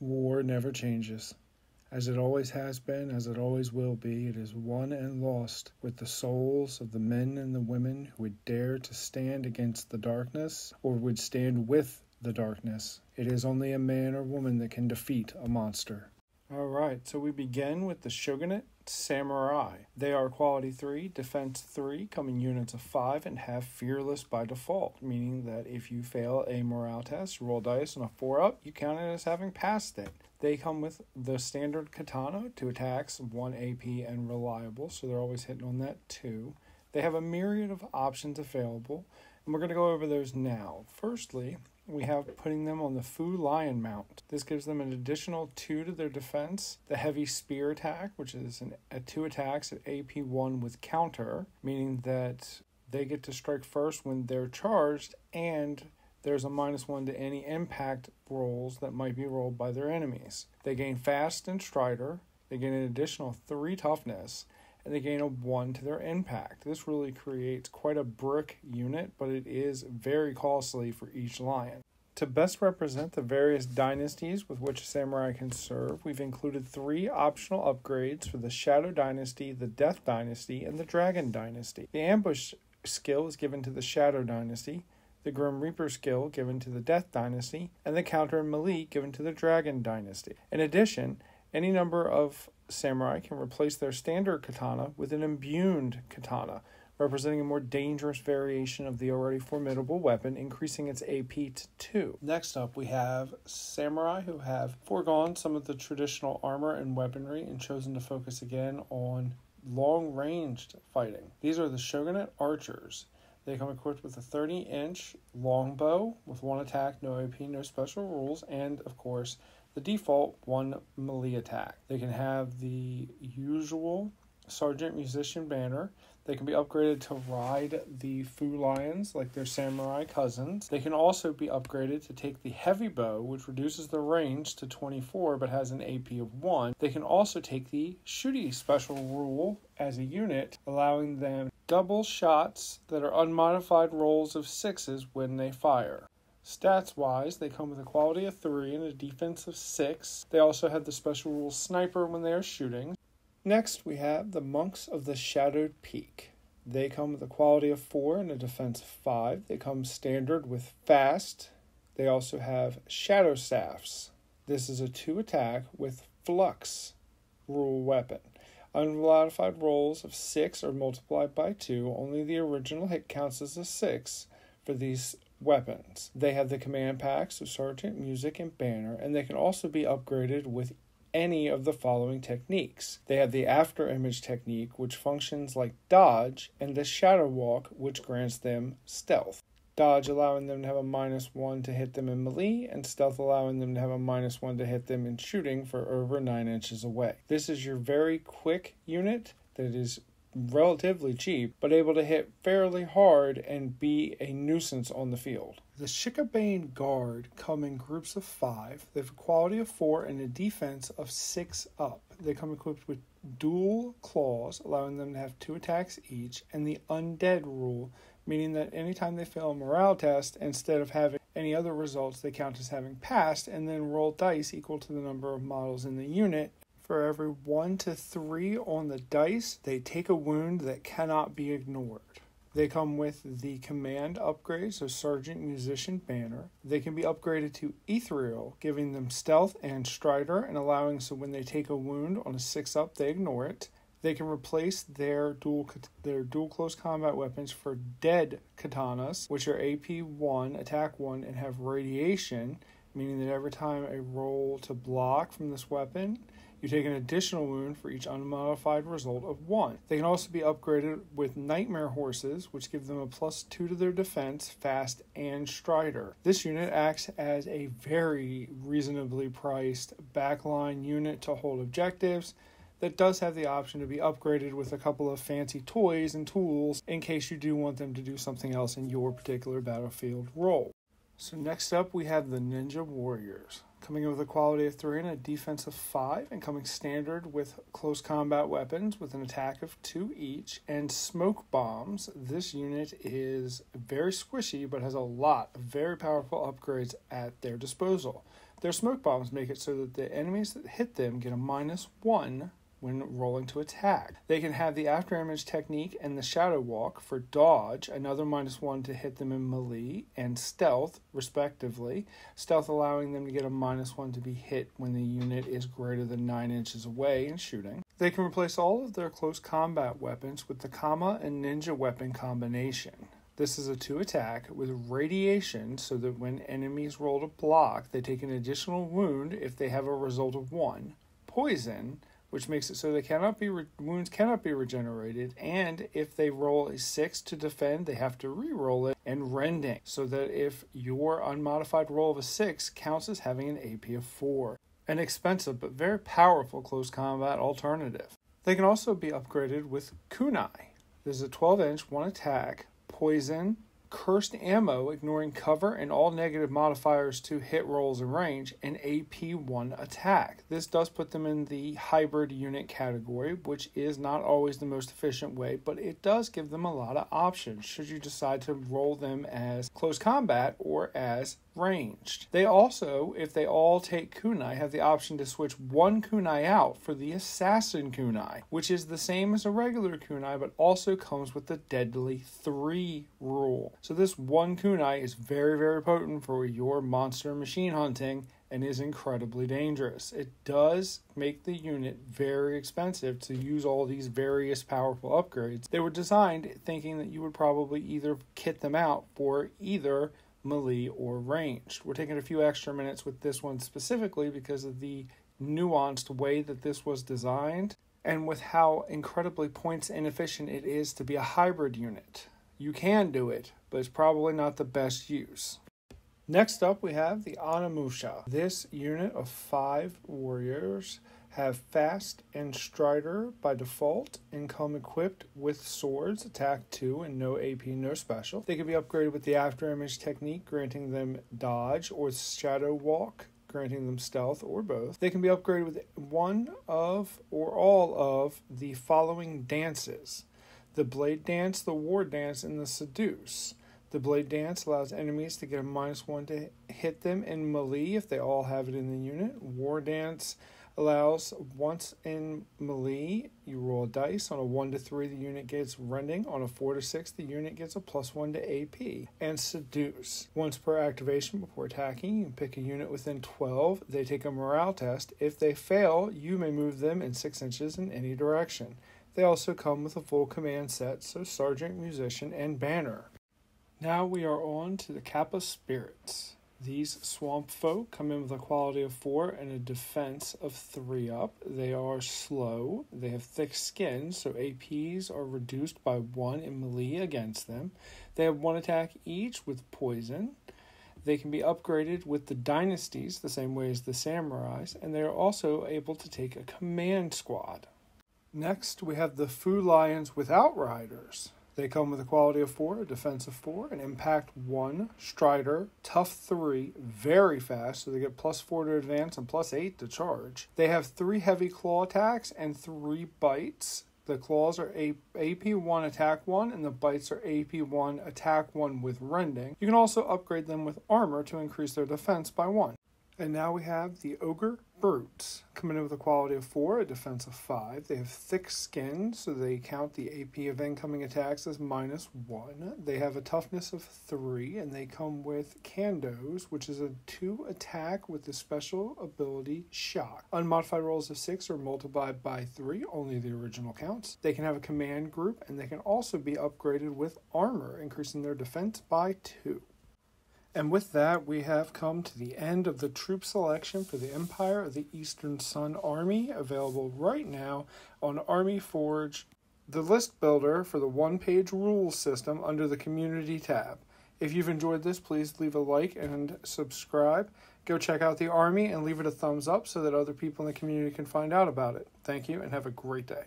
War never changes. As it always has been, as it always will be, it is won and lost with the souls of the men and the women who would dare to stand against the darkness or would stand with the darkness. It is only a man or woman that can defeat a monster. Alright, so we begin with the Shogunate Samuari. They are quality 3, defense 3, coming units of 5, and have fearless by default, meaning that if you fail a morale test, roll dice on a 4-up, you count it as having passed it. They come with the standard katana, 2 attacks, 1 AP, and reliable, so they're always hitting on that too. They have a myriad of options available, and we're going to go over those now. Firstly, we have putting them on the Foo Lion mount. This gives them an additional 2 to their defense. The heavy spear attack, which is at 2 attacks at AP 1 with counter, meaning that they get to strike first when they're charged, and there's a -1 to any impact rolls that might be rolled by their enemies. They gain fast and strider. They gain an additional 3 toughness, and they gain a 1 to their impact. This really creates quite a brick unit, but it is very costly for each lion. To best represent the various dynasties with which a samurai can serve, we've included 3 optional upgrades for the Shadow Dynasty, the Death Dynasty, and the Dragon Dynasty. The Ambush skill is given to the Shadow Dynasty, the Grim Reaper skill given to the Death Dynasty, and the Counter and Melee given to the Dragon Dynasty. In addition, any number of samurai can replace their standard katana with an imbued katana, representing a more dangerous variation of the already formidable weapon, increasing its AP to 2. Next up, we have samurai who have foregone some of the traditional armor and weaponry and chosen to focus again on long-ranged fighting. These are the Shogunate Archers. They come equipped with a 30-inch longbow with 1 attack, no AP, no special rules, and, of course, the default 1 melee attack. They can have the usual Sergeant Musician banner. They can be upgraded to ride the Foo Lions like their samurai cousins. They can also be upgraded to take the heavy bow, which reduces the range to 24 but has an AP of 1. They can also take the shooty special rule as a unit, allowing them double shots that are unmodified rolls of 6s when they fire. Stats-wise, they come with a quality of 3 and a defense of 6. They also have the special rule sniper when they are shooting. Next, we have the Monks of the Shadowed Peak. They come with a quality of 4 and a defense of 5. They come standard with fast. They also have Shadow Staffs. This is a 2 attack with Flux rule weapon. Unmodified rolls of 6 are multiplied by 2. Only the original hit counts as a 6 for these weapons. They have the command packs of Sergeant, Music, and Banner, and they can also be upgraded with any of the following techniques. They have the After Image technique, which functions like dodge, and the Shadow Walk, which grants them stealth. Dodge allowing them to have a -1 to hit them in melee, and stealth allowing them to have a -1 to hit them in shooting for over 9 inches away. This is your very quick unit that is relatively cheap, but able to hit fairly hard and be a nuisance on the field. The Shikabane Guard come in groups of 5. They have a quality of 4 and a defense of 6 up. They come equipped with dual claws, allowing them to have 2 attacks each, and the undead rule, meaning that anytime they fail a morale test, instead of having any other results, they count as having passed, and then roll dice equal to the number of models in the unit. For every 1 to 3 on the dice, they take a wound that cannot be ignored. They come with the command upgrade, so Sergeant, Musician, Banner. They can be upgraded to Ethereal, giving them stealth and strider, and allowing so when they take a wound on a 6-up, they ignore it. They can replace their dual close combat weapons for dead katanas, which are AP 1, attack 1, and have radiation, meaning that every time a roll to block from this weapon, you take an additional wound for each unmodified result of 1. They can also be upgraded with Nightmare Horses, which give them a +2 to their defense, fast, and strider. This unit acts as a very reasonably priced backline unit to hold objectives that does have the option to be upgraded with a couple of fancy toys and tools in case you do want them to do something else in your particular battlefield role. So next up, we have the Ninja Warriors. Coming in with a quality of 3 and a defense of 5, and coming standard with close combat weapons with an attack of 2 each, and smoke bombs. This unit is very squishy, but has a lot of very powerful upgrades at their disposal. Their smoke bombs make it so that the enemies that hit them get a -1 when rolling to attack. They can have the after image technique and the shadow walk for dodge, another -1 to hit them in melee, and stealth, respectively. Stealth allowing them to get a -1 to be hit when the unit is greater than 9 inches away and shooting. They can replace all of their close combat weapons with the Kama and Ninja weapon combination. This is a 2 attack with radiation so that when enemies roll to block, they take an additional wound if they have a result of 1. Poison, which makes it so wounds cannot be regenerated, and if they roll a 6 to defend, they have to re-roll it, and rending, so that if your unmodified roll of a 6 counts as having an AP of 4. An expensive but very powerful close combat alternative. They can also be upgraded with kunai. This is a 12-inch, 1 attack, poison, cursed ammo, ignoring cover and all negative modifiers to hit rolls and range, and AP1 attack. This does put them in the hybrid unit category, which is not always the most efficient way, but it does give them a lot of options should you decide to roll them as close combat or as ranged. They also, if they all take kunai, have the option to switch 1 kunai out for the assassin kunai, which is the same as a regular kunai, but also comes with the deadly 3 rule. So this 1 kunai is very, very potent for your monster machine hunting and is incredibly dangerous. It does make the unit very expensive to use all these various powerful upgrades. They were designed thinking that you would probably either kit them out for either melee or ranged. We're taking a few extra minutes with this one specifically because of the nuanced way that this was designed and with how incredibly points inefficient it is to be a hybrid unit. You can do it, but it's probably not the best use. Next up, we have the Onna Musha. This unit of 5 warriors have fast and strider by default and come equipped with swords, attack 2, and no AP, no special. They can be upgraded with the after image technique, granting them dodge, or shadow walk, granting them stealth, or both. They can be upgraded with one of or all of the following dances: the blade dance, the war dance, and the seduce. The blade dance allows enemies to get a -1 to hit them in melee if they all have it in the unit. War dance allows once in melee, you roll a dice. On a 1 to 3, the unit gets rending. On a 4 to 6, the unit gets a +1 to AP. And seduce. Once per activation before attacking, you can pick a unit within 12. They take a morale test. If they fail, you may move them in 6 inches in any direction. They also come with a full command set, so sergeant, musician, and banner. Now we are on to the Kappa spirits. These swamp folk come in with a quality of 4 and a defense of 3 up. They are slow. They have thick skin, so APs are reduced by 1 in melee against them. They have 1 attack each with poison. They can be upgraded with the dynasties the same way as the samurais, and they are also able to take a command squad. Next, we have the Foo Lions with Outriders. They come with a quality of 4, a defense of 4, an impact 1, strider, tough 3, very fast, so they get +4 to advance and +8 to charge. They have 3 heavy claw attacks and 3 bites. The claws are AP1 attack 1, and the bites are AP1 attack 1 with rending. You can also upgrade them with armor to increase their defense by 1. And now we have the Ogre Brutes, coming in with a quality of 4, a defense of 5. They have thick skin, so they count the AP of incoming attacks as -1. They have a toughness of 3, and they come with Kandos, which is a 2 attack with the special ability Shock. Unmodified rolls of 6 are multiplied by 3, only the original counts. They can have a command group, and they can also be upgraded with armor, increasing their defense by 2. And with that, we have come to the end of the troop selection for the Empire of the Eastern Sun Army, available right now on Army Forge, the list builder for the 1-page rules system under the Community tab. If you've enjoyed this, please leave a like and subscribe. Go check out the Army and leave it a thumbs up so that other people in the community can find out about it. Thank you and have a great day.